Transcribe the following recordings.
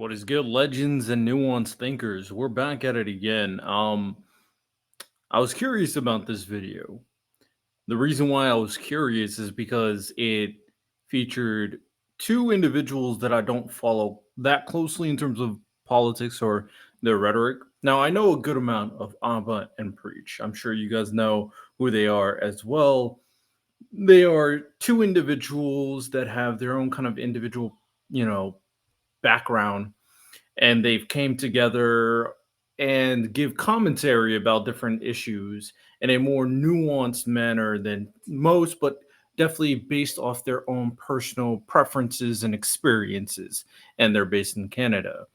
What is good, legends and nuanced thinkers? We're back at it again. I was curious about this video. The reason why I was curious is because it featured two individuals that I don't follow that closely in terms of politics or their rhetoric. Now, I know a good amount of Abba and Preach. I'm sure you guys know who they are as well. They are two individuals that have their own kind of individual, you know, background, and they've came together and give commentary about different issues in a more nuanced manner than most, but definitely based off their own personal preferences and experiences, and they're based in Canada.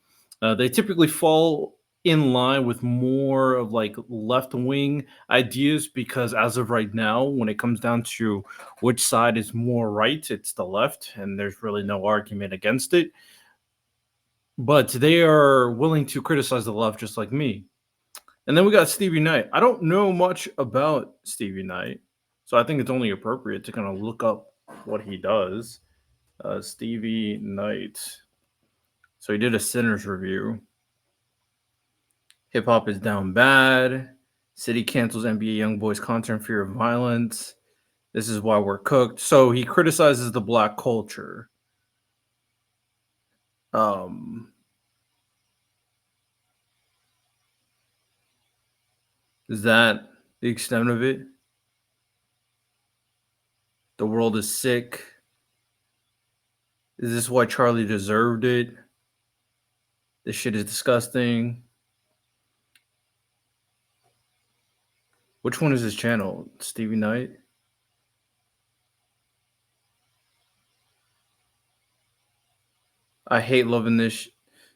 They typically fall in line with more of like left wing ideas because as of right now, when it comes down to which side is more right, it's the left, and there's really no argument against it, but they are willing to criticize the left just like me. And then we got Stevie Knight. I don't know much about Stevie Knight, so I think it's only appropriate to kind of look up what he does. Stevie Knight. So he did a Sinners review. Hip hop is down bad. City cancels NBA YoungBoy's concert in fear of violence. This is why we're cooked. So he criticizes the black culture. Um, is that the extent of it? The world is sick. Is this why Charlie deserved it? This shit is disgusting. Which one is his channel? Stevie Knight? I hate loving this.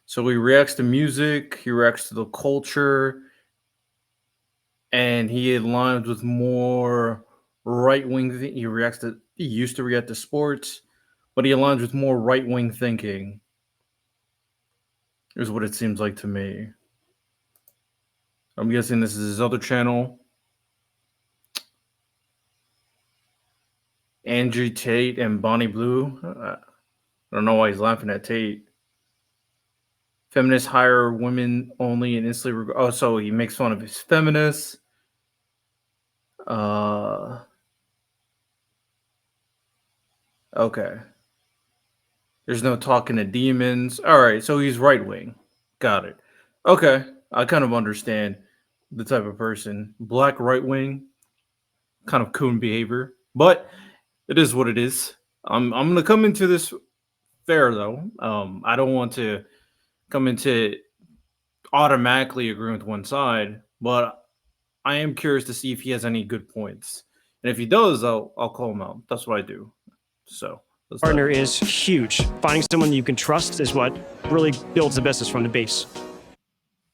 So he reacts to music, he reacts to the culture, and he aligns with more right wing. He used to react to sports, but he aligns with more right wing thinking, is what it seems like to me. I'm guessing this is his other channel. Andrew Tate and Bonnie Blue. I don't know why he's laughing at Tate. Feminists hire women only and instantly. Oh, so he makes fun of his feminists. Uh, okay. There's no talking to demons. All right, so he's right wing. Got it. Okay, I kind of understand the type of person. Black right wing, kind of coon behavior, but it is what it is. I'm gonna come into this fair though. I don't want to come into automatically agreeing with one side, but I am curious to see if he has any good points. And if he does, I'll call him out. That's what I do. So let's dive Partner in. is huge. Finding someone you can trust is what really builds a business from the base.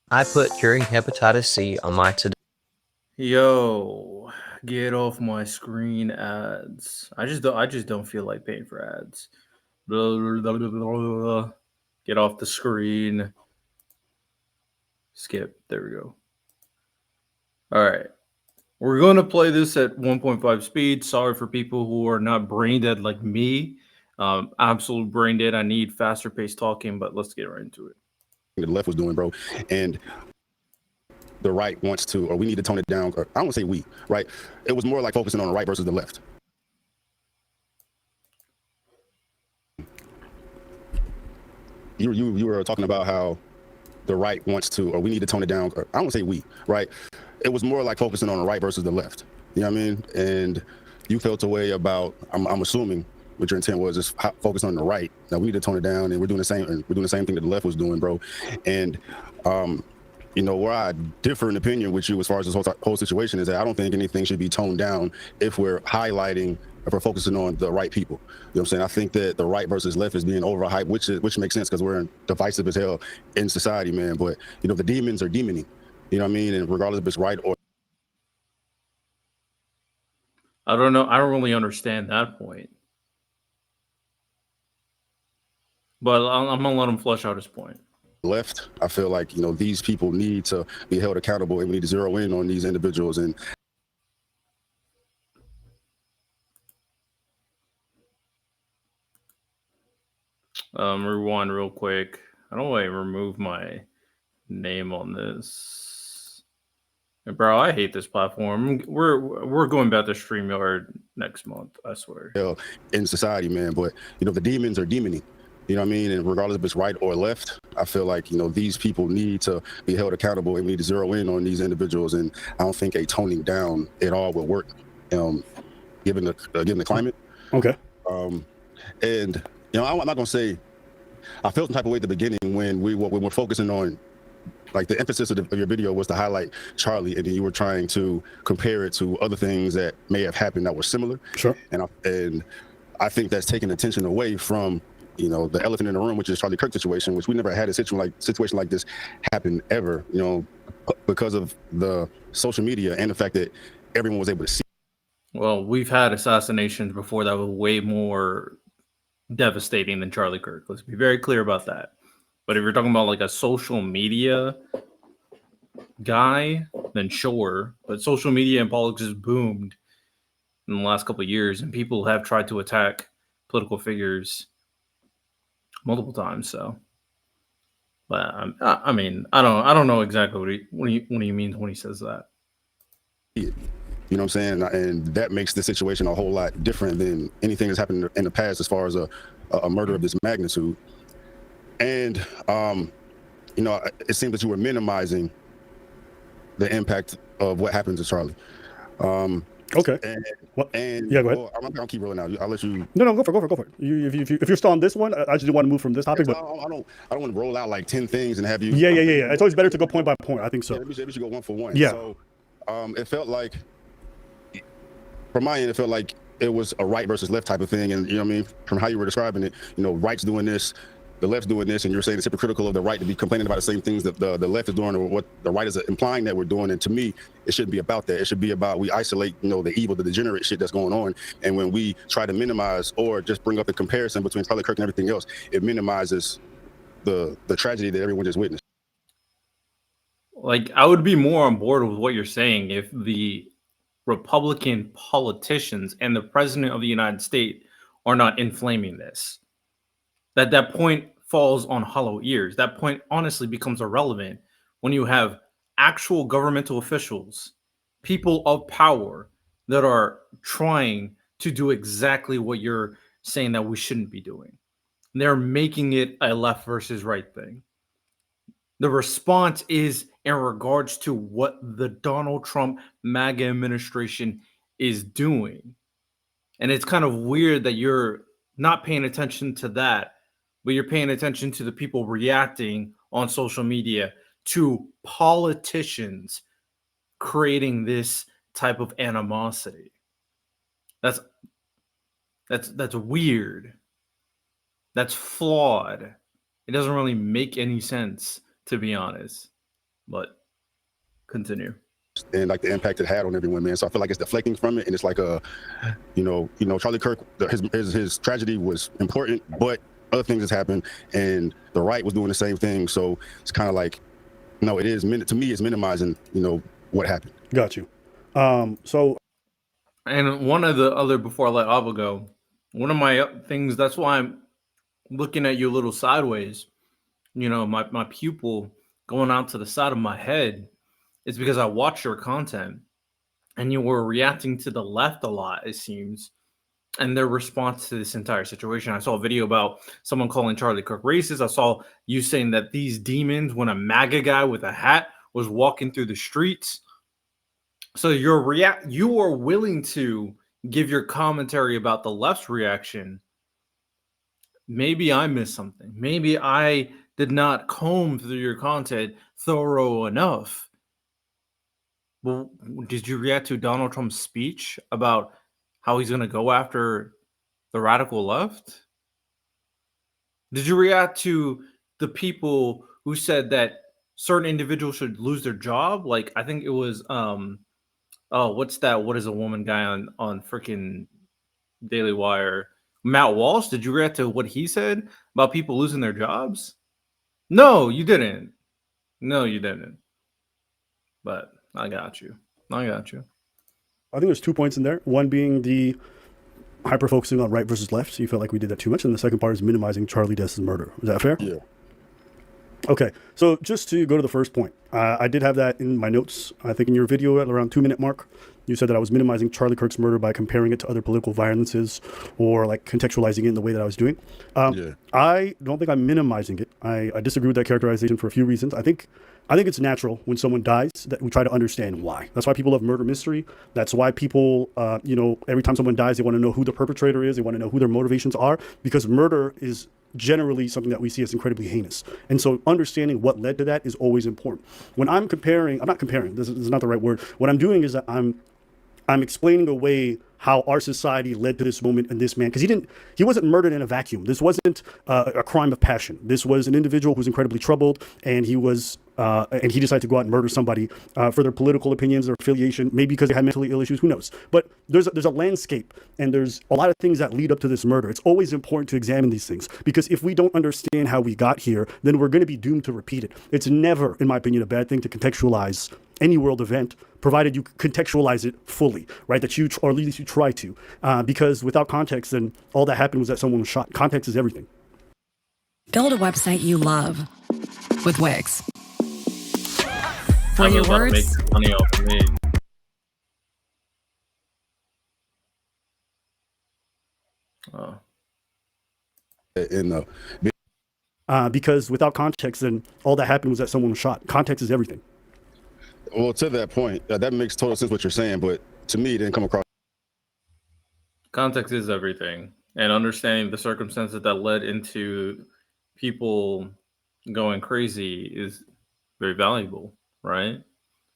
I put curing hepatitis C on my to-do. Yo, get off my screen, ads. I just don't feel like paying for ads. Blah, blah, blah, blah, blah. Get off the screen. Skip. There we go. All right. We're going to play this at 1.5 speed. Sorry for people who are not brain dead like me. Absolute brain dead. I need faster paced talking, but let's get right into it. The left was doing, bro, and the right wants to, or we need to tone it down. Or I don't want to say we, right? It was more like focusing on the right versus the left. You were talking about how the right wants to, or we need to tone it down. Or I don't want to say we, right? It was more like focusing on the right versus the left. You know what I mean? And you felt a way about. I'm assuming what your intent was just focus on the right. Now we need to tone it down, and we're doing the same. And we're doing the same thing that the left was doing, bro. And you know, where I differ in opinion with you as far as this whole situation is that I don't think anything should be toned down if we're highlighting, if we're focusing on the right people. You know what I'm saying? I think that the right versus left is being overhyped, which makes sense because we're divisive as hell in society, man. But, you know, the demons are demoning, you know what I mean? And regardless if it's right or... I don't know. I don't really understand that point. But I'm going to let him flesh out his point. left, I feel like, you know, these people need to be held accountable, and we need to zero in on these individuals. And rewind real quick. How do I remove my name on this? Bro, I hate this platform. We're going back to StreamYard next month, I swear. In society, man. But the demons are demoning. You know what I mean? And regardless if it's right or left, I feel like these people need to be held accountable, and we need to zero in on these individuals. And I don't think a toning down at all will work, given the climate. Okay. And I'm not gonna say I felt some type of way at the beginning when we're focusing on, like, the emphasis of your video was to highlight Charlie, and then you were trying to compare it to other things that may have happened that were similar. Sure. And I think that's taking attention away from the elephant in the room, which is Charlie Kirk situation, which we never had a situation like this happen ever. Because of the social media and the fact that everyone was able to see. Well, we've had assassinations before that were way more devastating than Charlie Kirk. Let's be very clear about that. But if you're talking about like a social media guy, then sure. But social media and politics has boomed in the last couple of years, and people have tried to attack political figures multiple times. So, but I mean, I don't know exactly what he means when he says that. You know what I'm saying? And that makes the situation a whole lot different than anything that's happened in the past as far as a murder of this magnitude. And it seems that you were minimizing the impact of what happened to Charlie. Okay. Yeah, go ahead. Well, I'm gonna keep rolling out. I'll let you. No, go for it. If you're still on this one, I just want to move from this topic. But I don't want to roll out like 10 things and have you. Yeah. It's always better to go point by point. I think so. Yeah, we should go one for one. Yeah. So, it felt like, from my end, it was a right versus left type of thing, and you know what I mean, from how you were describing it, right's doing this, the left's doing this, and you're saying it's hypocritical of the right to be complaining about the same things that the left is doing, or what the right is implying that we're doing. And to me, it shouldn't be about that. It should be about, we isolate, the evil, the degenerate shit that's going on. And when we try to minimize or just bring up the comparison between Charlie Kirk and everything else, it minimizes the tragedy that everyone just witnessed. Like, I would be more on board with what you're saying if the Republican politicians and the president of the United States are not inflaming this. That point falls on hollow ears. That point honestly becomes irrelevant when you have actual governmental officials, people of power, that are trying to do exactly what you're saying that we shouldn't be doing. They're making it a left versus right thing. The response is in regards to what the Donald Trump MAGA administration is doing. And it's kind of weird that you're not paying attention to that, but you're paying attention to the people reacting on social media to politicians creating this type of animosity. That's weird. That's flawed. It doesn't really make any sense, to be honest. But continue. And like the impact it had on everyone, man. So I feel like it's deflecting from it, and it's like Charlie Kirk, his tragedy was important, but other things has happened, and the right was doing the same thing. So it's kind of like, no, it is to me, it's minimizing, what happened. Got you. So, and one of the other, before I let Ava go, one of my things, that's why I'm looking at you a little sideways. My pupil going out to the side of my head is because I watch your content, and you were reacting to the left a lot, it seems, and their response to this entire situation. I saw a video about someone calling Charlie Kirk racist. I saw you saying that these demons, when a MAGA guy with a hat was walking through the streets. So you are willing to give your commentary about the left's reaction. Maybe I missed something. Maybe I did not comb through your content thorough enough. Well, did you react to Donald Trump's speech about how he's going to go after the radical left? Did you react to the people who said that certain individuals should lose their job? Like, I think it was, what's that? What is a woman guy on freaking Daily Wire? Matt Walsh. Did you react to what he said about people losing their jobs? No, you didn't. But I got you. I think there's 2 points in there. One being the hyper focusing on right versus left. So you felt like we did that too much. And the second part is minimizing Charlie Dess's murder. Is that fair? Yeah. Okay, so just to go to the first point, I did have that in my notes. I think in your video at around 2 minute mark, you said that I was minimizing Charlie Kirk's murder by comparing it to other political violences or like contextualizing it in the way that I was doing. Yeah. I don't think I'm minimizing it. I disagree with that characterization for a few reasons. I think it's natural when someone dies that we try to understand why. That's why people love murder mystery. That's why people, every time someone dies, they want to know who the perpetrator is. They want to know who their motivations are, because murder is generally something that we see as incredibly heinous. And so understanding what led to that is always important. When I'm not comparing, this is not the right word. What I'm doing is that I'm explaining away how our society led to this moment and this man, because he wasn't murdered in a vacuum. This wasn't a crime of passion. This was an individual who's incredibly troubled, and he decided to go out and murder somebody for their political opinions, their affiliation, maybe because they had mentally ill issues, who knows. But there's a landscape, and there's a lot of things that lead up to this murder. It's always important to examine these things, because if we don't understand how we got here, then we're going to be doomed to repeat it. It's never, in my opinion, a bad thing to contextualize any world event, provided you contextualize it fully, right? Or at least you try to, because without context, then all that happened was that someone was shot. Context is everything. Build a website you love with Wix. For I'm your about to words, make money off of me. Oh. In the Because without context, then all that happened was that someone was shot. Context is everything. Well, to that point, that makes total sense what you're saying, but to me, it didn't come across. Context is everything, and understanding the circumstances that led into people going crazy is very valuable, right?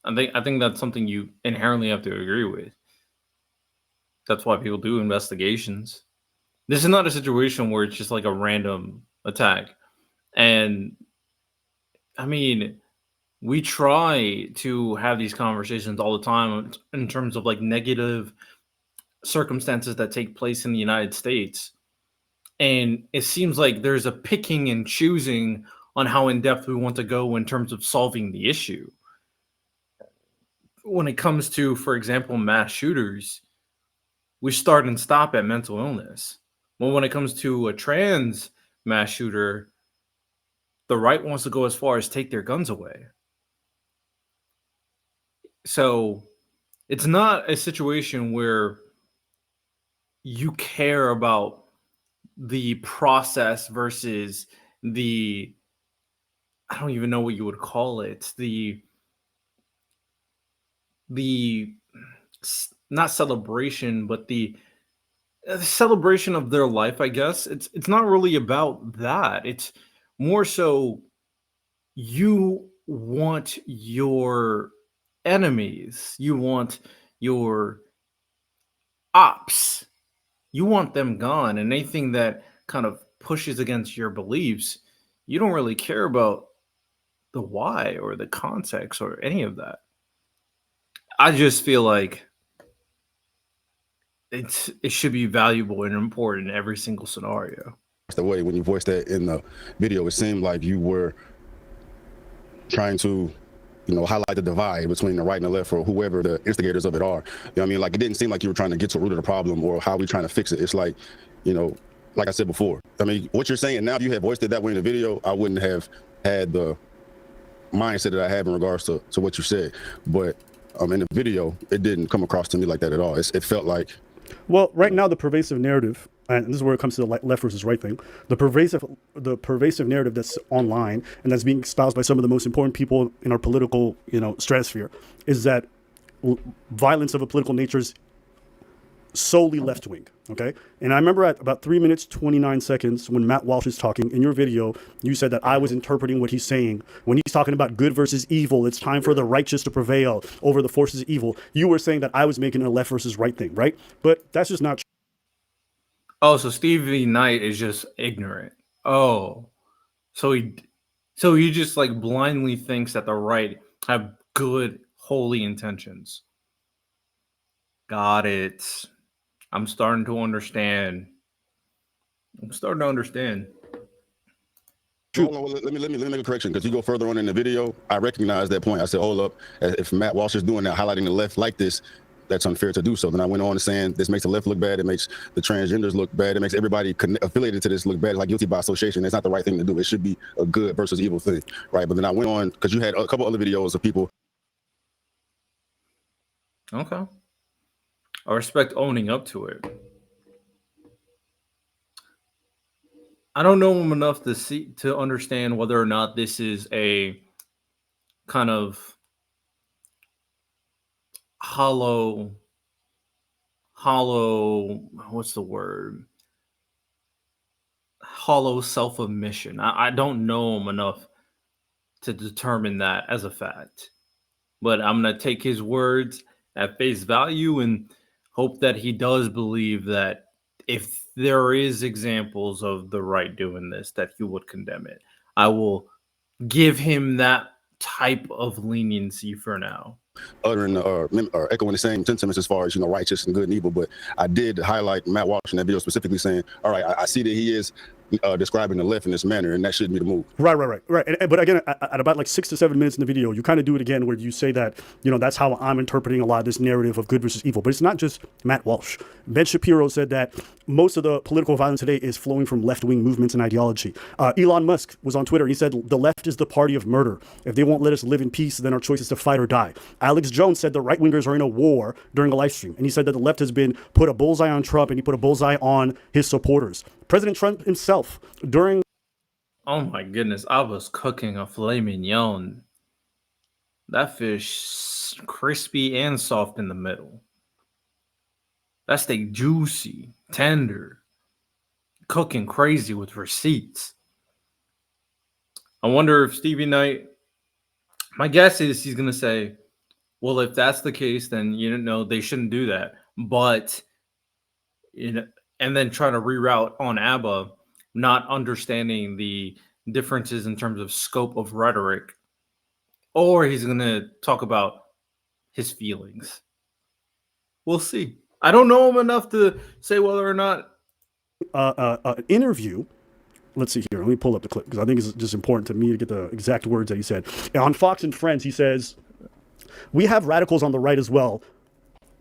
I think that's something you inherently have to agree with. That's why people do investigations. This is not a situation where it's just like a random attack. And I mean, we try to have these conversations all the time in terms of like negative circumstances that take place in the United States. And it seems like there's a picking and choosing on how in depth we want to go in terms of solving the issue. When it comes to, for example, mass shooters, we start and stop at mental illness. Well, when it comes to a trans mass shooter, the right wants to go as far as take their guns away. So it's not a situation where you care about the process versus the, I don't even know what you would call it, the not celebration, but the celebration of their life, I guess. It's not really about that. It's more so you want your enemies, you want your ops, you want them gone, and anything that kind of pushes against your beliefs, you don't really care about the why or the context or any of that. I just feel like it should be valuable and important in every single scenario. The way when you voiced that in the video, it seemed like you were trying to, highlight the divide between the right and the left, or whoever the instigators of it are. You know what I mean? Like, it didn't seem like you were trying to get to the root of the problem or how we trying to fix it. It's like, like I said before, I mean, what you're saying now, if you had voiced it that way in the video, I wouldn't have had the mindset that I have in regards to what you said. But in the video, it didn't come across to me like that at all. It felt like, well, right now the pervasive narrative, and this is where it comes to the left versus right thing, the pervasive narrative that's online and that's being espoused by some of the most important people in our political, stratosphere, is that violence of a political nature is solely left wing. Okay. And I remember at about 3 minutes, 29 seconds, when Matt Walsh is talking in your video, you said that I was interpreting what he's saying. When he's talking about good versus evil, it's time for the righteous to prevail over the forces of evil. You were saying that I was making a left versus right thing, right? But that's just not true. Oh, so Stevie Knight is just ignorant. Oh, so he just like blindly thinks that the right have good, holy intentions. Got it. I'm starting to understand. hold on, let me make a correction, because you go further on in the video, I recognize that point. I said, hold up, if Matt Walsh is doing that, highlighting the left like this, that's unfair to do so. Then I went on to saying this makes the left look bad, it makes the transgenders look bad, it makes everybody affiliated to this look bad, like guilty by association. That's not the right thing to do. It should be a good versus evil thing, right? But then I went on, because you had a couple other videos of people. Okay. I respect owning up to it. I don't know him enough to understand whether or not this is a kind of hollow, what's the word? Hollow self-admission. I don't know him enough to determine that as a fact. But I'm going to take his words at face value and hope that he does believe that if there is examples of the right doing this, that he would condemn it. I will give him that type of leniency for now. Uttering or echoing the same sentiments as far as, you know, righteous and good and evil. But I did highlight Matt Walsh in that video specifically saying, all right, I see that he is describing the left in this manner, and that shouldn't be the move. Right. But again, at about like 6 to 7 minutes in the video, you kind of do it again where you say that, you know, that's how I'm interpreting a lot of this narrative of good versus evil. But it's not just Matt Walsh. Ben Shapiro said that most of the political violence today is flowing from left-wing movements and ideology. Elon Musk was on Twitter. He said the left is the party of murder. If they won't let us live in peace, then our choice is to fight or die. Alex Jones said the right-wingers are in a war during a live stream. And he said that the left has been put a bullseye on Trump, and he put a bullseye on his supporters. President Trump himself, during... Oh my goodness, I was cooking a filet mignon. That fish crispy and soft in the middle. That steak juicy, tender, cooking crazy with receipts. I wonder if Stevie Knight, my guess is he's going to say, well, if that's the case, then, you know, they shouldn't do that. But, you know, and then try to reroute on ABBA, not understanding the differences in terms of scope of rhetoric. Or he's going to talk about his feelings. We'll see. I don't know him enough to say whether or not. An interview. Let's see here. Let me pull up the clip because I think it's just important to me to get the exact words that he said. On Fox and Friends, he says, we have radicals on the right as well.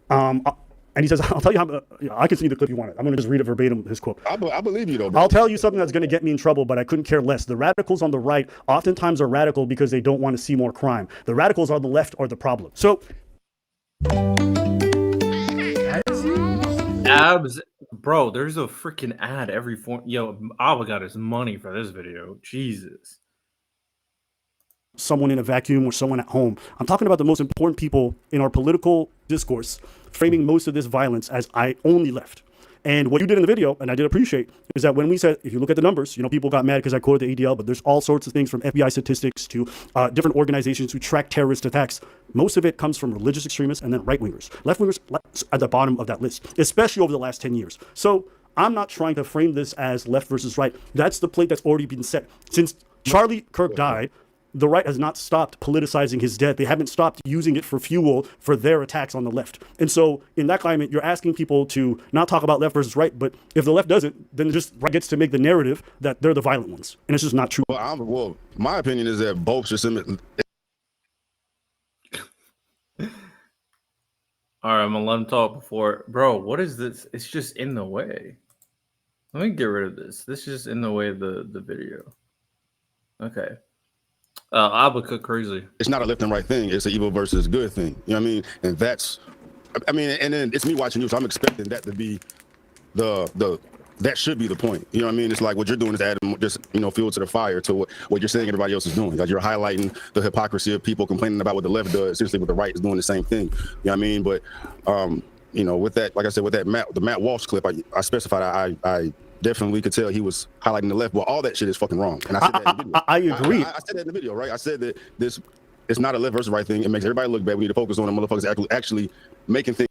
And he says, I'll tell you how, I can see the clip you wanted. I'm going to just read it verbatim, his quote. I believe you, though, bro. I'll tell you something that's going to get me in trouble, but I couldn't care less. The radicals on the right oftentimes are radical because they don't want to see more crime. The radicals on the left are the problem. So... Abs, bro, there's a freaking ad every form. Yo, Abba got his money for this video. Jesus. Someone in a vacuum or someone at home. I'm talking about the most important people in our political discourse, framing most of this violence as I only left. And what you did in the video, and I did appreciate, is that when we said, if you look at the numbers, you know, people got mad because I quoted the ADL, but there's all sorts of things from FBI statistics to different organizations who track terrorist attacks. Most of it comes from religious extremists and then right-wingers. Left-wingers at the bottom of that list, especially over the last 10 years. So I'm not trying to frame this as left versus right. That's the plate that's already been set. Since Charlie Kirk died, the right has not stopped politicizing his death. They haven't stopped using it for fuel for their attacks on the left. And so in that climate, you're asking people to not talk about left versus right, but if the left doesn't, then it just gets to make the narrative that they're the violent ones. And it's just not true. Well, my opinion is that both should submit. All right, I'm going to let him talk before. Bro, what is this? It's just in the way. Let me get rid of this. This is just in the way of the video. Okay. Abba cook crazy. It's not a left and right thing. It's an evil versus good thing. You know what I mean? And that's, I mean, and then it's me watching you, so I'm expecting that to be that should be the point. You know what I mean? It's like what you're doing is adding just, you know, fuel to the fire to what you're saying everybody else is doing. Like you're highlighting the hypocrisy of people complaining about what the left does, essentially what the right is doing the same thing. You know what I mean? But, you know, with that, like I said, with that the Matt Walsh clip, I specified I definitely could tell he was highlighting the left, but all that shit is fucking wrong. And I said that in the video. I agree. I said that in the video, right? I said that this it's not a left versus right thing. It makes everybody look bad. We need to focus on the motherfuckers actually making things.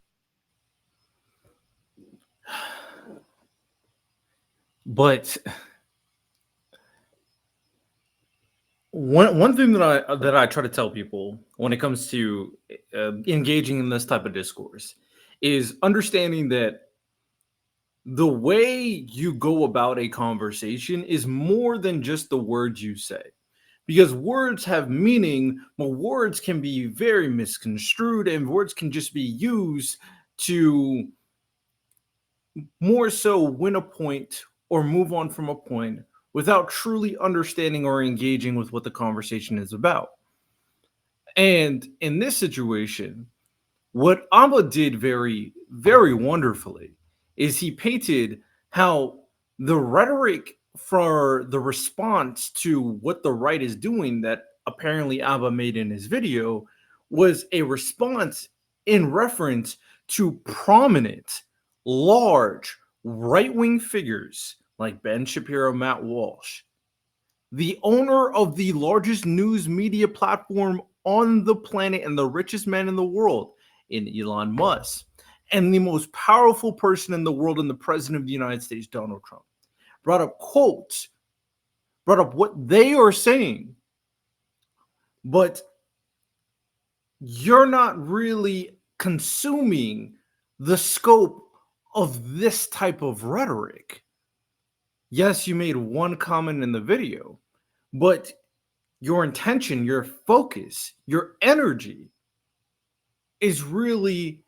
But one thing that I try to tell people when it comes to engaging in this type of discourse is understanding that the way you go about a conversation is more than just the words you say, because words have meaning, but words can be very misconstrued and words can just be used to more so win a point or move on from a point without truly understanding or engaging with what the conversation is about. And in this situation, what Abba did very, very wonderfully is he painted how the rhetoric for the response to what the right is doing that apparently Abba made in his video was a response in reference to prominent, large, right-wing figures like Ben Shapiro, Matt Walsh, the owner of the largest news media platform on the planet and the richest man in the world in Elon Musk, and the most powerful person in the world and the president of the United States, Donald Trump, brought up quotes, brought up what they are saying, but you're not really consuming the scope of this type of rhetoric. Yes, you made one comment in the video, but your intention, your focus, your energy is really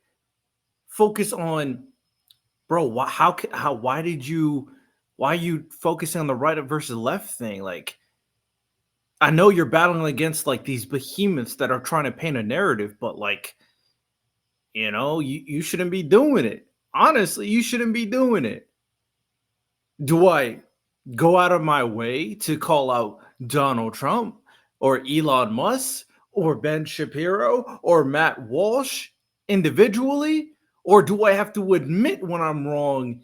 focused on, bro, why are you focusing on the right versus left thing? Like, I know you're battling against like these behemoths that are trying to paint a narrative, but like, you shouldn't be doing it. Honestly, you shouldn't be doing it. Do I go out of my way to call out Donald Trump or Elon Musk or Ben Shapiro or Matt Walsh individually? Or do I have to admit when I'm wrong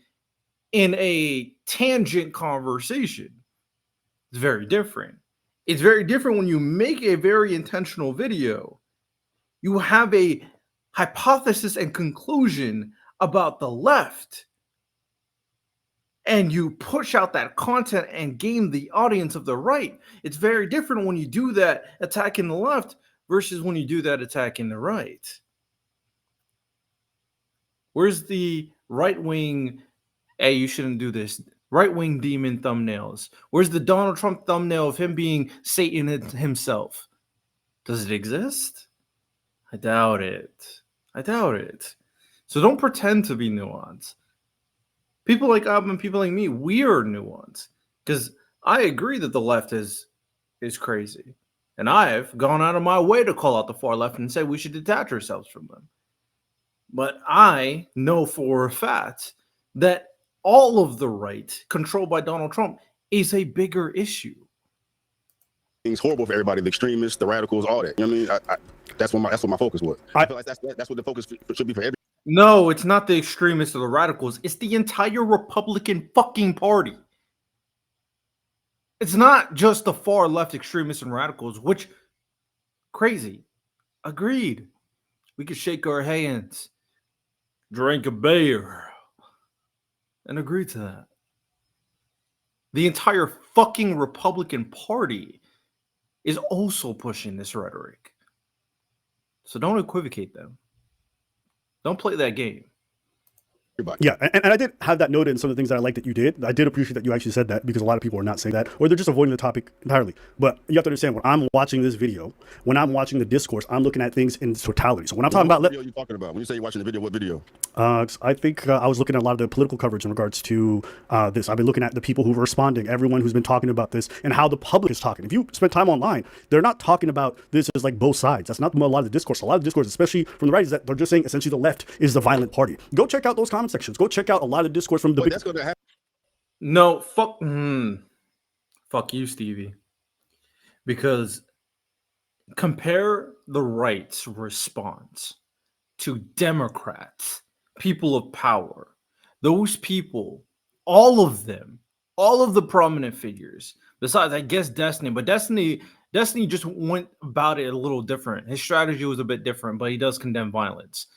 in a tangent conversation? It's very different. It's very different when you make a very intentional video. You have a hypothesis and conclusion about the left, and you push out that content and gain the audience of the right. It's very different when you do that attacking the left versus when you do that attacking the right. Where's the right-wing, hey, you shouldn't do this, right-wing demon thumbnails? Where's the Donald Trump thumbnail of him being Satan himself? Does it exist? I doubt it. I doubt it. So don't pretend to be nuanced. People like Ab and people like me, we are nuanced. Because I agree that the left is crazy. And I've gone out of my way to call out the far left and say we should detach ourselves from them. But I know for a fact that all of the right controlled by Donald Trump is a bigger issue. It's horrible for everybody, the extremists, the radicals, all that. You know what I mean? That's what my focus was. I feel like that's what the focus should be for everybody. No, it's not the extremists or the radicals. It's the entire Republican fucking party. It's not just the far left extremists and radicals, which, crazy. Agreed. We could shake our hands, drink a beer, and agree to that. The entire fucking Republican Party is also pushing this rhetoric. So don't equivocate them. Don't play that game. Yeah, and I did have that noted in some of the things that I like that you did. I did appreciate that you actually said that, because a lot of people are not saying that, or they're just avoiding the topic entirely. But you have to understand, when I'm watching this video, when I'm watching the discourse, I'm looking at things in totality. So when I'm talking about, what video are you talking about? When you say you're watching the video, what video? I think I was looking at a lot of the political coverage in regards to this. I've been looking at the people who are responding, everyone who's been talking about this, and how the public is talking. If you spend time online, they're not talking about this as like both sides. That's not a lot of the discourse. A lot of the discourse, especially from the right, is that they're just saying essentially the left is the violent party. Go check out those comment sections. Go check out a lot of discourse from the That's going to happen. No, fuck you, Stevie. Because compare the right's response to Democrats, people of power. Those people, all of them, all of the prominent figures, besides, I guess, Destiny, but Destiny just went about it a little different. His strategy was a bit different, but he does condemn violence.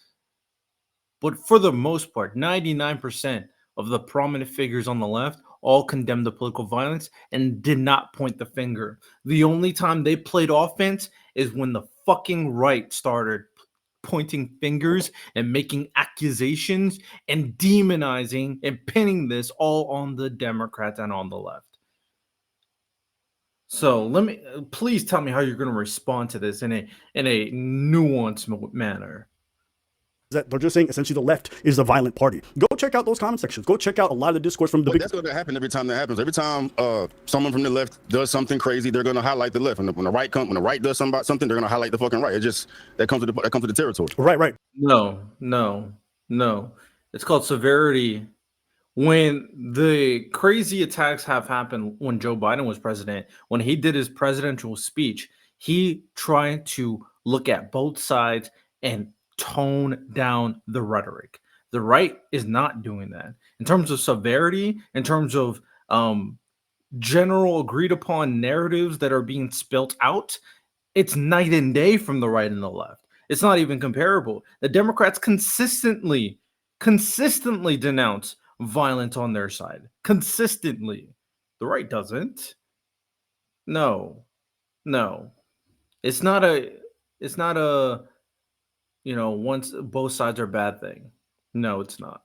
But for the most part, 99% of the prominent figures on the left all condemned the political violence and did not point the finger. The only time they played offense is when the fucking right started pointing fingers and making accusations and demonizing and pinning this all on the Democrats and on the left. So please tell me how you're going to respond to this in a nuanced manner. that they're just saying essentially the left is a violent party. Go check out those comment sections. Go check out a lot of the discourse from the But that's going to happen every time that happens. Every time someone from the left does something crazy, they're going to highlight the left. And when the right does something, they're going to highlight the fucking right. It just that comes with the territory. Right. No. It's called severity. When the crazy attacks have happened when Joe Biden was president, when he did his presidential speech, he tried to look at both sides and tone down the rhetoric. The right is not doing that. In terms of severity, in terms of general agreed upon narratives that are being spilt out, it's night and day from the right and the left. It's not even comparable. The Democrats consistently denounce violence on their side. Consistently. The right doesn't. No. It's not a once both sides are bad thing. No, it's not.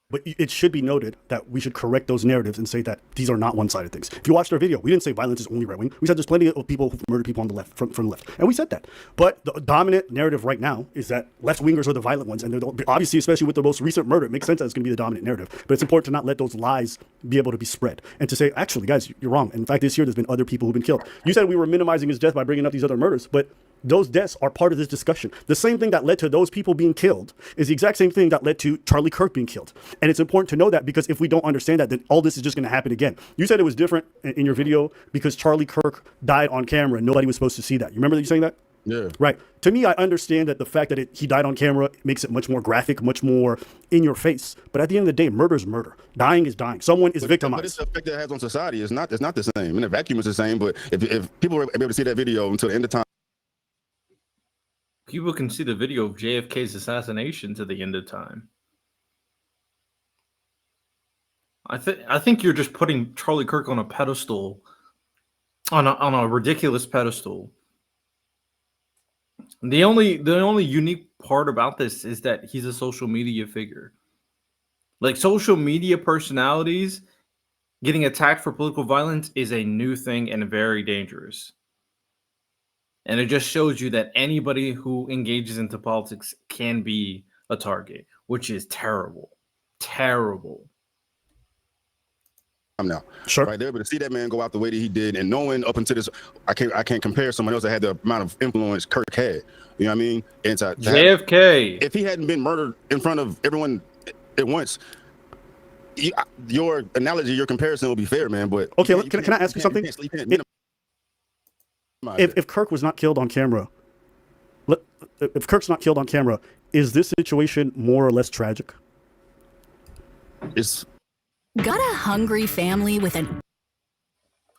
But it should be noted that we should correct those narratives and say that these are not one-sided things. If you watched our video, we didn't say violence is only right-wing. We said there's plenty of people who murder people on the left, from the left. And we said that. But the dominant narrative right now is that left-wingers are the violent ones. And obviously, especially with the most recent murder, it makes sense that it's going to be the dominant narrative. But it's important to not let those lies be able to be spread. And to say, actually, guys, you're wrong. And in fact, this year, there's been other people who've been killed. You said we were minimizing his death by bringing up these other murders, but those deaths are part of this discussion. The same thing that led to those people being killed is the exact same thing that led to Charlie Kirk being killed. And it's important to know that, because if we don't understand that, then all this is just going to happen again. You said it was different in your video because Charlie Kirk died on camera and nobody was supposed to see that. You remember that you saying that? Yeah. Right. To me, I understand that the fact that he died on camera makes it much more graphic, much more in your face. But at the end of the day, murder is murder. Dying is dying. Someone is victimized. But it's the effect that it has on society is not the same. In a vacuum, it's the same. But if people were able to see that video until the end of time, people can see the video of JFK's assassination to the end of time. I think you're just putting Charlie Kirk on a pedestal, on a ridiculous pedestal. The only unique part about this is that he's a social media figure. Like, social media personalities getting attacked for political violence is a new thing and very dangerous. And it just shows you that anybody who engages into politics can be a target, which is terrible. Terrible. I'm now Sure. right there, but to see that man go out the way that he did, and knowing up until this, I can't compare someone else that had the amount of influence Kirk had. You know what I mean? And to JFK. if he hadn't been murdered in front of everyone at once, your analogy, your comparison will be fair, man. But okay, can I ask you something? If Kirk was not killed on camera, if Kirk's not killed on camera, is this situation more or less tragic? It's Got a hungry family with an...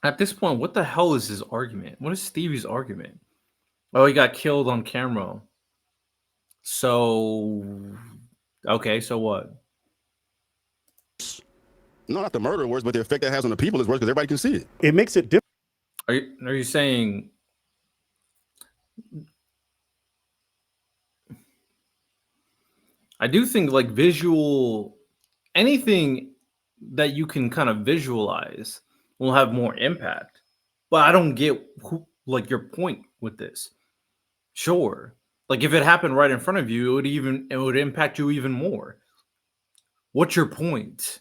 At this point, what the hell is his argument? What is Stevie's argument? Oh, he got killed on camera. So, okay, so what? no, not the murder worse, but the effect that has on the people is worse because everybody can see it. It makes it different. Are you saying... I do think, like, anything that you can kind of visualize will have more impact. But I don't get your point with this. Sure, like, if it happened right in front of you, it would impact you even more. What's your point?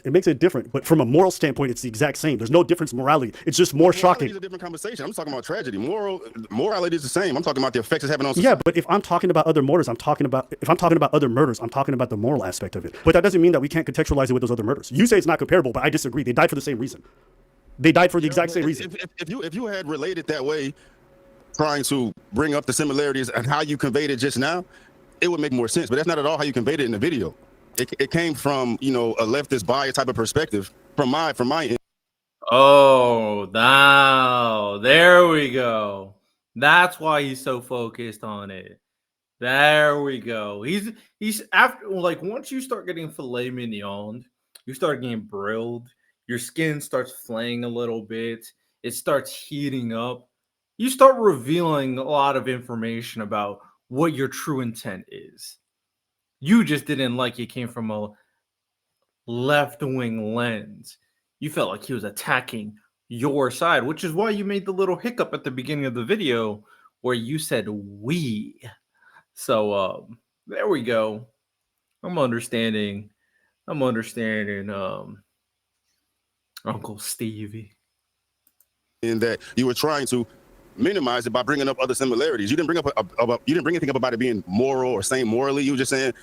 It makes it different, but from a moral standpoint, it's the exact same. There's no difference in morality. It's just more shocking. It's a different conversation. I'm talking about tragedy. Morality is the same. I'm talking about the effects it's having on society. Yeah, but if I'm talking about other murders, I'm talking about the moral aspect of it. But that doesn't mean that we can't contextualize it with those other murders. You say it's not comparable, but I disagree. They died for the same reason. They died for the exact same reason. If you had related that way, trying to bring up the similarities and how you conveyed it just now, it would make more sense. But that's not at all how you conveyed it in the video. It came from, a leftist bias type of perspective from my end. Oh, now there we go. That's why he's so focused on it. There we go. He's after, like, once you start getting filet mignoned, you start getting grilled, your skin starts flaying a little bit, it starts heating up. You start revealing a lot of information about what your true intent is. You just didn't like it came from a left-wing lens. You felt like he was attacking your side, which is why you made the little hiccup at the beginning of the video where you said we. So, There we go. I'm understanding. I'm understanding. Uncle Stevie. In that you were trying to minimize it by bringing up other similarities. You didn't bring up you didn't bring anything up about it being moral or same morally. You were just saying,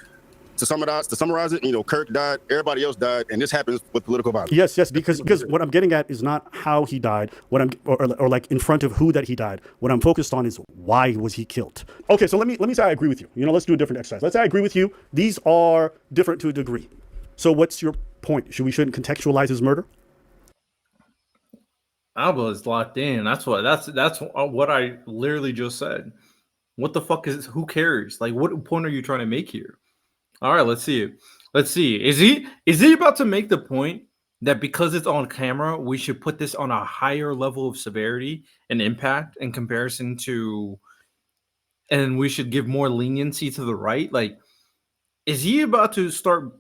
to summarize it, you know, Kirk died, everybody else died, and this happens with political violence. Yes, because what I'm getting at is not how he died, what I'm or like in front of who that he died. What I'm focused on is why was he killed. Okay, so let me say I agree with you. You know, let's do a different exercise. Let's say I agree with you. These are different to a degree. So what's your point? Shouldn't contextualize his murder? Alba is locked in. That's what I literally just said. What the fuck is? Who cares? Like, what point are you trying to make here? All right, let's see it. Let's see. Is he about to make the point that because it's on camera, we should put this on a higher level of severity and impact in comparison to, and we should give more leniency to the right? Like, is he about to start?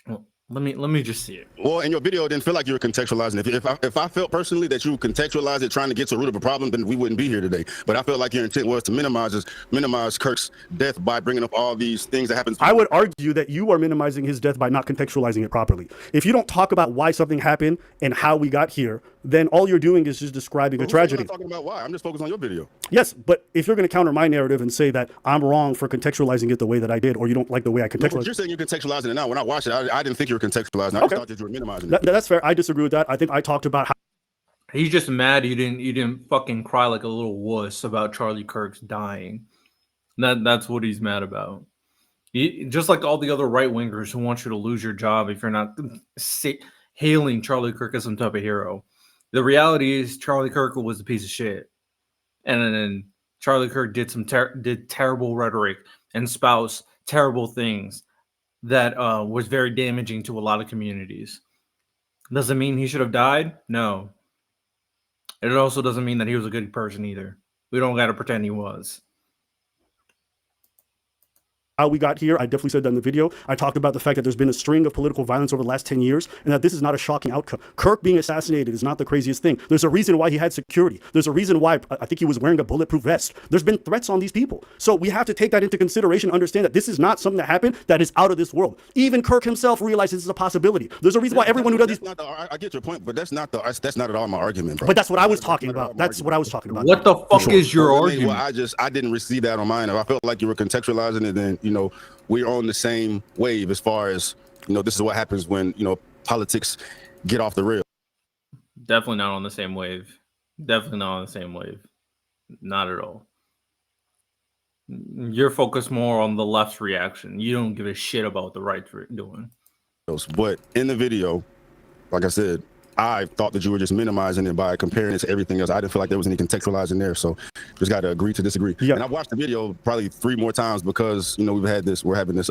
Well, let me just see it. Well, in your video, it didn't feel like you were contextualizing. If I felt personally that you contextualized it, trying to get to the root of a problem, then we wouldn't be here today. But I felt like your intent was to minimize Kirk's death by bringing up all these things that happened. I would argue that you are minimizing his death by not contextualizing it properly. If you don't talk about why something happened and how we got here, then all you're doing is just describing a tragedy. I'm not talking about why. I'm just focused on your video. Yes, but if you're going to counter my narrative and say that I'm wrong for contextualizing it the way that I did, or you don't like the way I contextualized it. You're saying you're contextualizing it now. When I watched it, I didn't think you were contextualizing. I thought that you were minimizing it. That's fair. I disagree with that. I think I talked about how he's just mad you didn't fucking cry like a little wuss about Charlie Kirk's dying. That's what he's mad about. Just like all the other right wingers who want you to lose your job if you're not hailing Charlie Kirk as some type of hero. The reality is Charlie Kirk was a piece of shit, and then Charlie Kirk did terrible rhetoric and spouse terrible things that was very damaging to a lot of communities. Doesn't mean he should have died. No. It also doesn't mean that he was a good person either. We don't got to pretend he was. how we got here. I definitely said that in the video. I talked about the fact that there's been a string of political violence over the last 10 years and that this is not a shocking outcome. Kirk being assassinated is not the craziest thing. There's a reason why he had security. There's a reason why I think he was wearing a bulletproof vest. There's been threats on these people. So we have to take that into consideration, understand that this is not something that happened that is out of this world. Even Kirk himself realizes this is a possibility. There's a reason why everyone who does these... I get your point, but that's not at all my argument, bro. But that's what I was talking about. That's what I was talking about. What the fuck is your argument? Well, I didn't receive that on mine. If I felt like you were contextualizing it, then, we're on the same wave as far as, this is what happens when, politics get off the rail. Definitely not on the same wave. Definitely not on the same wave. Not at all. You're focused more on the left's reaction. You don't give a shit about what the right's doing. But in the video, like I said, I thought that you were just minimizing it by comparing it to everything else. I didn't feel like there was any contextualizing there. So just got to agree to disagree. Yeah. And I watched the video probably 3 more times because, we're having this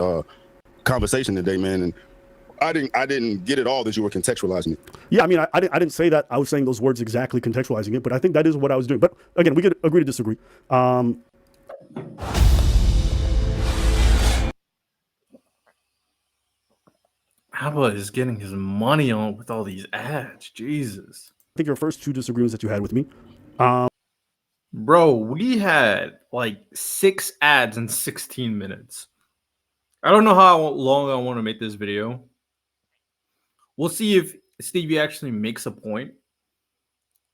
conversation today, man. And I didn't get it all that you were contextualizing it. Yeah, I mean, I didn't say that. I was saying those words exactly, contextualizing it. But I think that is what I was doing. But again, we could agree to disagree. Abba is getting his money on with all these ads. Jesus. I think your first 2 disagreements that you had with me. Bro, we had like 6 ads in 16 minutes. I don't know how long I want to make this video. We'll see if Stevie actually makes a point.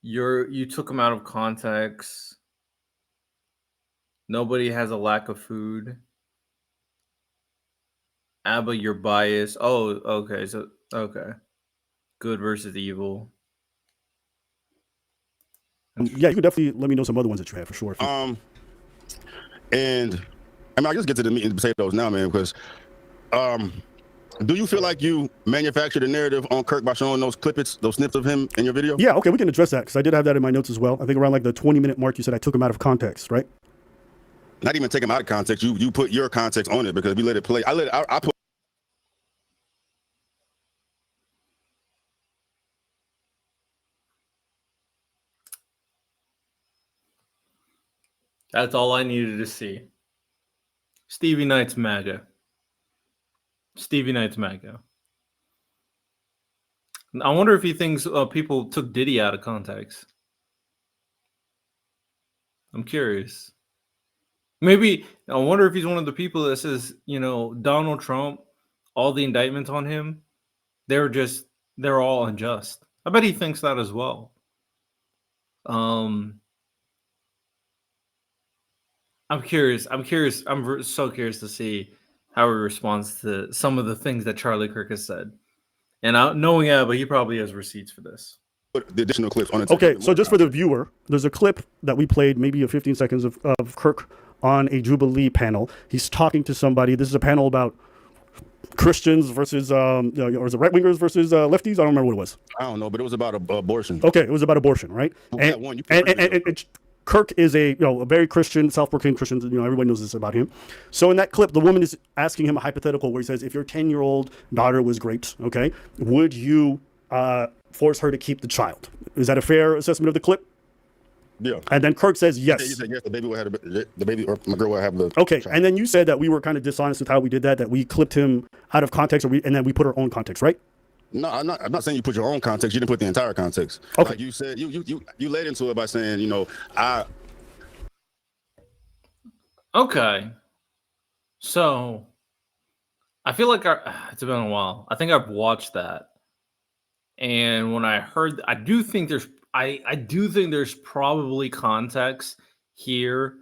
You took him out of context. Nobody has a lack of food. Abba, you're biased. Oh, okay. So, okay. Good versus evil. Yeah, you can definitely let me know some other ones that you have for sure. And I mean, I just get to the meat and potatoes now, man, because do you feel like you manufactured a narrative on Kirk by showing those snips of him in your video? Yeah, okay, we can address that because I did have that in my notes as well. I think around like the 20-minute mark, you said I took him out of context, right? Not even take him out of context. You put your context on it because we let it play. I put. That's all I needed to see. Stevie Knight's MAGA. Stevie Knight's MAGA. I wonder if he thinks people took Diddy out of context. I'm curious. Maybe I wonder if he's one of the people that says, Donald Trump, all the indictments on him, they're all unjust. I bet he thinks that as well. I'm curious. I'm so curious to see how he responds to some of the things that Charlie Kirk has said. And knowing but he probably has receipts for this. Put the additional clips on it. Okay, so just for the viewer, there's a clip that we played, maybe a 15 seconds of Kirk on a Jubilee panel. He's talking to somebody. This is a panel about Christians versus, or is it right wingers versus lefties? I don't remember what it was. I don't know, but it was about abortion. Okay, it was about abortion, right? And Kirk is a very Christian, self-proclaimed Christian. Everybody knows this about him. So in that clip, the woman is asking him a hypothetical where he says, if your 10-year-old daughter was raped, okay, would you force her to keep the child? Is that a fair assessment of the clip? Yeah. And then Kirk says yes. You said yes. The baby will have the baby, or my girl will have the. Okay. child. And then you said that we were kind of dishonest with how we did that. That we clipped him out of context, and then we put our own context, right? No, I'm not saying you put your own context. You didn't put the entire context. Okay. Like you said, you led into it by saying, Okay. So I feel like it's been a while. I think I've watched that. And when I heard, I do think there's probably context here.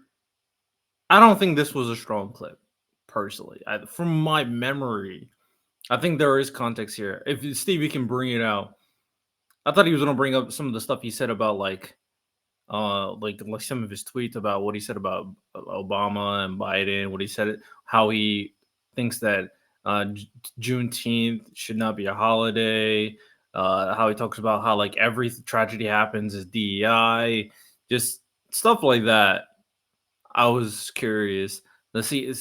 I don't think this was a strong clip, personally. From my memory, I think there is context here. If Stevie can bring it out, I thought he was going to bring up some of the stuff he said about like some of his tweets about what he said about Obama and Biden. What he said, how he thinks that Juneteenth should not be a holiday. How he talks about how like every tragedy happens is DEI, just stuff like that. I was curious to see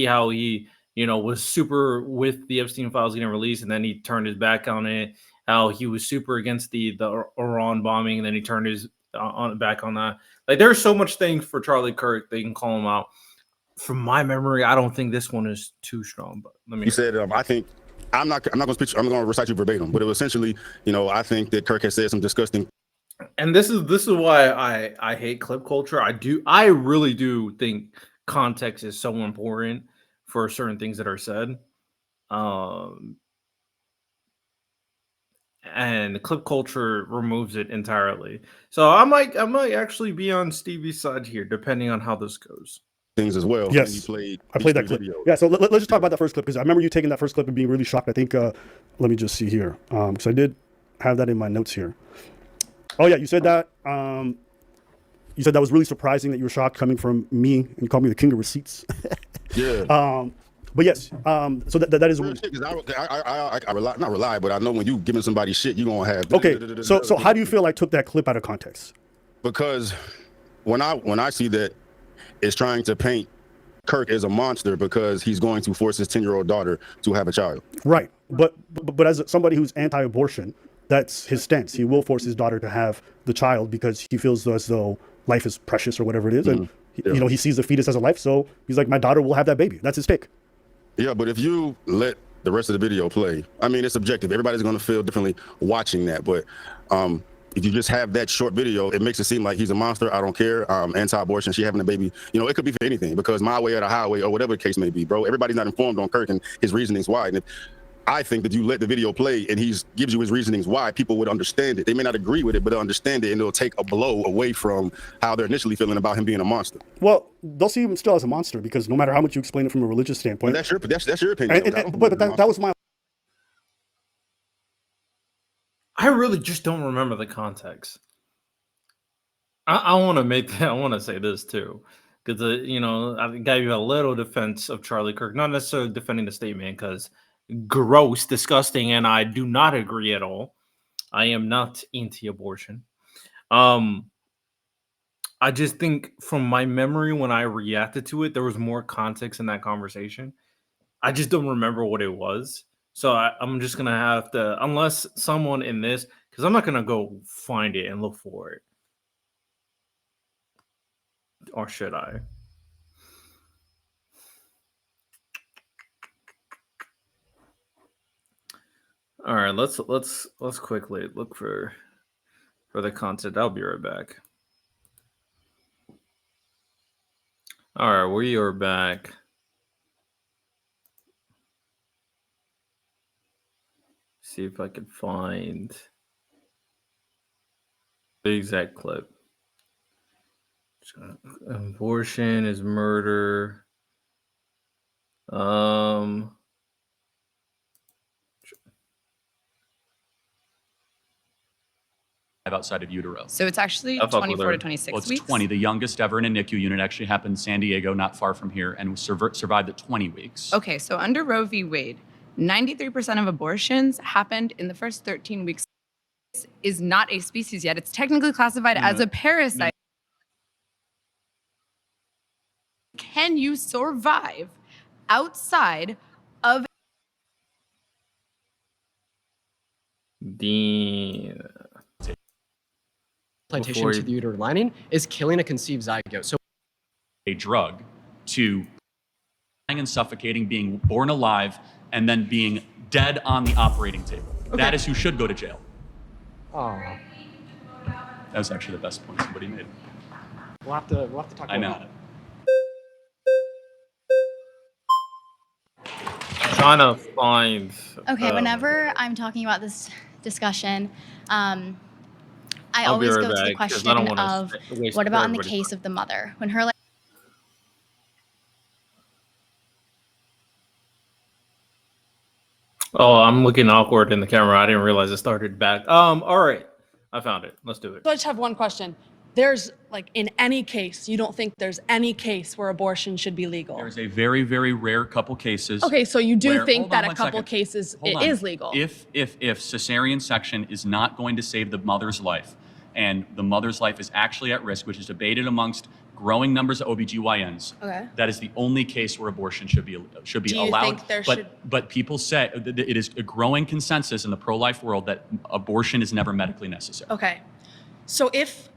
how he was super with the Epstein files getting released, and then he turned his back on it. How he was super against the Iran bombing, and then he turned his back on that. Like there's so much things for Charlie Kirk they can call him out. From my memory, I don't think this one is too strong. But let me. You said I think. I'm not going to speak. I'm going to recite you verbatim, but it was essentially, I think that Kirk has said some disgusting. And this is why I hate clip culture. I really do think context is so important for certain things that are said. And clip culture removes it entirely. So I might actually be on Stevie's side here, depending on how this goes. Things as well. Yes, and I played that clip. Videos. Yeah, so let's just talk about that first clip because I remember you taking that first clip and being really shocked. I think, let me just see here, because I did have that in my notes here. Oh yeah, you said that. You said that was really surprising that you were shocked coming from me, and you called me the king of receipts. Yeah. But yes, so that is really. I rely, but I know when you giving somebody shit, you gonna have. Okay, so how do you feel I took that clip out of context? Because when I see that. Is trying to paint Kirk as a monster because he's going to force his 10-year-old daughter to have a child. Right. But as somebody who's anti-abortion, that's his stance. He will force his daughter to have the child because he feels as though life is precious or whatever it is. And, he sees the fetus as a life. So he's like, my daughter will have that baby. That's his take. Yeah, but if you let the rest of the video play, I mean, it's subjective. Everybody's going to feel differently watching that. But if you just have that short video, it makes it seem like he's a monster. I don't care. Anti-abortion, she having a baby. It could be for anything because my way or the highway or whatever the case may be, bro. Everybody's not informed on Kirk and his reasonings why. And I think that you let the video play and he gives you his reasonings why, people would understand it. They may not agree with it, but they'll understand it and it'll take a blow away from how they're initially feeling about him being a monster. Well, they'll see him still as a monster because no matter how much you explain it from a religious standpoint. That's your opinion. But that was my. I really just don't remember the context. I want to say this too, because I gave you a little defense of Charlie Kirk, not necessarily defending the statement, because gross, disgusting, and I do not agree at all. I am not anti-abortion. I just think from my memory when I reacted to it, there was more context in that conversation. I just don't remember what it was. So I'm just going to have to, unless someone in this, because I'm not going to go find it and look for it. Or should I? All right, let's quickly look for the content. I'll be right back. All right, we are back. See if I can find the exact clip. Abortion is murder. Outside of utero. So it's actually I fuck with 24 to her. 26 Well, it's weeks. 20. The youngest ever in a NICU unit actually happened in San Diego, not far from here, and survived at 20 weeks. Okay, so under Roe v. Wade, 93% of abortions happened in the first 13 weeks. This is not a species yet. It's technically classified as a parasite. Can you survive outside of The implantation Before to you- the uterine lining is killing a conceived zygote. So A drug to dying and suffocating, being born alive, and then being dead on the operating table. That is who should go to jail. oh, That was actually the best point somebody made. we'll have to talk I know. about it. trying to find. Okay, whenever I'm talking about this discussion, I I'll be always right go to the back, 'cause I question don't wanna of waste what about in the everybody's case of the mother when her Oh, I'm looking awkward in the camera. I didn't realize it started back. All right, I found it. Let's do it. So I just have one question. There's like in any case, you don't think there's any case where abortion should be legal? There's a very, very rare couple cases. Okay, so you do where- think hold that on a one couple second. cases Hold it on. is legal? If cesarean section is not going to save the mother's life, and the mother's life is actually at risk, which is debated amongst growing numbers of OBGYNs, Okay. that is the only case where abortion should be Do you allowed. think there should- But people say that it is a growing consensus in the pro-life world that abortion is never medically necessary. Okay. So if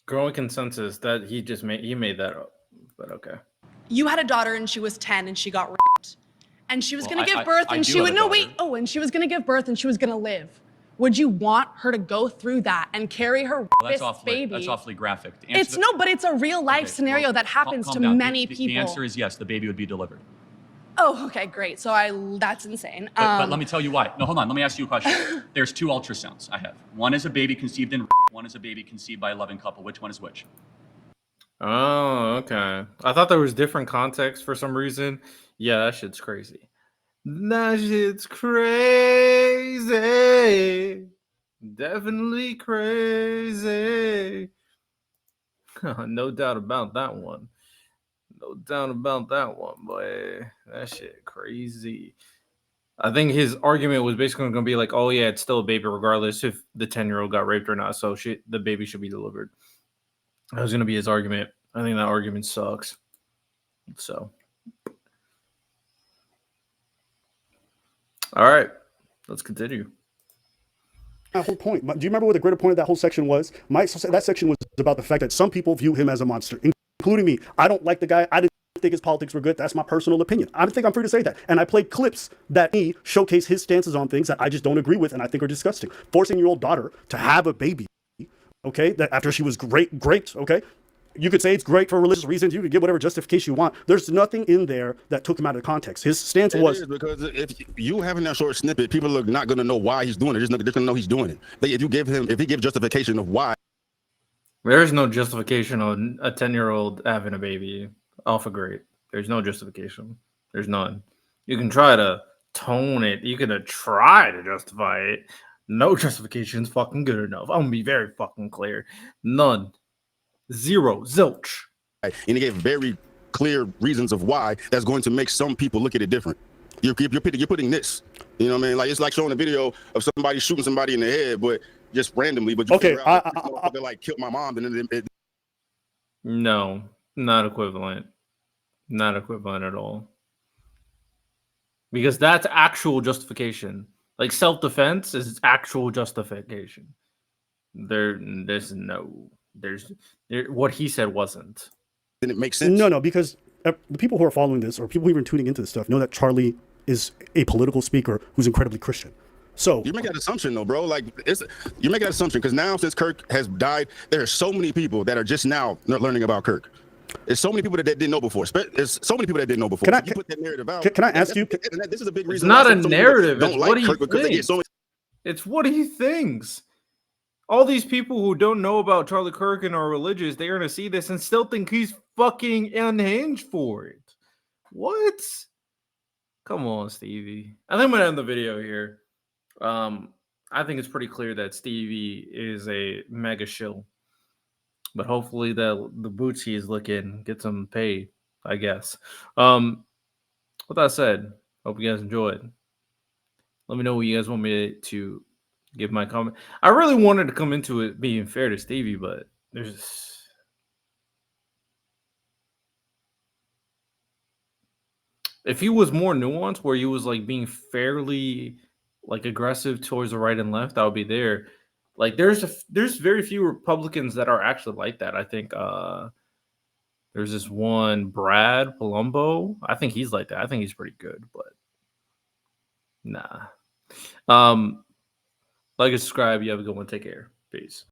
Growing consensus that he made that up, but okay. you had a daughter and she was 10 and she got raped, and she was Well, going to I- give birth I and do she have would a no daughter. wait oh and she was going to give birth and she was going to live, would you want her to go through that and carry her Well, rapist baby? That's awfully graphic. To answer It's the- no, but it's a real life Okay, scenario well, that happens calm to down. many The people. answer is yes, the baby would be delivered. Oh, okay, great. So that's insane. But let me tell you why. No, hold on. Let me ask you a question. There's two ultrasounds I have. One is a baby conceived in rape. One is a baby conceived by a loving couple. Which one is which? Oh, okay. I thought there was different context for some reason. Yeah, that shit's crazy. That shit's crazy. Definitely crazy. No doubt about that one. No doubt about that one, boy. That shit crazy. I think his argument was basically going to be like, oh yeah, it's still a baby regardless if the 10-year-old got raped or not. So the baby should be delivered. That was going to be his argument. I think that argument sucks. So, all right, let's continue. That whole point. Do you remember what the greater point of that whole section was? That section was about the fact that some people view him as a monster, including me. I don't like the guy. I didn't think his politics were good. That's my personal opinion. I think I'm free to say that. And I played clips that showcase his stances on things that I just don't agree with and I think are disgusting. Forcing your old daughter to have a baby, okay, that after she was great, okay? You could say it's great for religious reasons. You could give whatever justification you want. There's nothing in there that took him out of context. His stance was... It is, because if you having that short snippet, people are not going to know why he's doing it. They're just going to know he's doing it. If he gives justification of why. There's no justification on a 10-year-old having a baby off a grade. There's no justification. There's none. You can try to tone it. You can try to justify it. No justification is fucking good enough. I'm going to be very fucking clear. None. Zero. Zilch. And he gave very clear reasons of why that's going to make some people look at it different. You're putting this. You know what I mean? Like, it's like showing a video of somebody shooting somebody in the head, but just randomly. But you figure out they like killed my mom, and then it. No, not equivalent. Not equivalent at all. Because that's actual justification. Like self-defense is actual justification. What he said wasn't. Then it makes sense. No, because the people who are following this or people who are tuning into this stuff know that Charlie is a political speaker who's incredibly Christian. So you make that assumption though, bro. Like you make that assumption because now since Kirk has died, there are so many people that are just now learning about Kirk. There's so many people that didn't know before. There's so many people that didn't know before. Can I- So you put that narrative out. Can I ask you? This is a big It's reason. not why a so many people narrative. Don't It's like what he Kirk because they get thinks. so much. It's what he thinks. All these people who don't know about Charlie Kirk and are religious, they're gonna see this and still think he's fucking unhinged for it. What? Come on, Stevie. I think I'm gonna end the video here. I think it's pretty clear that Stevie is a mega shill. But hopefully the boots he's looking gets him paid, I guess. With that said, hope you guys enjoyed. Let me know what you guys want me to give my comment. I really wanted to come into it being fair to Stevie, but there's if he was more nuanced, where he was like being fairly like aggressive towards the right and left, I would be there. Like there's very few Republicans that are actually like that. I think there's this one Brad Palumbo. I think he's like that. I think he's pretty good, but nah. Like and subscribe. You have a good one. Take care. Peace.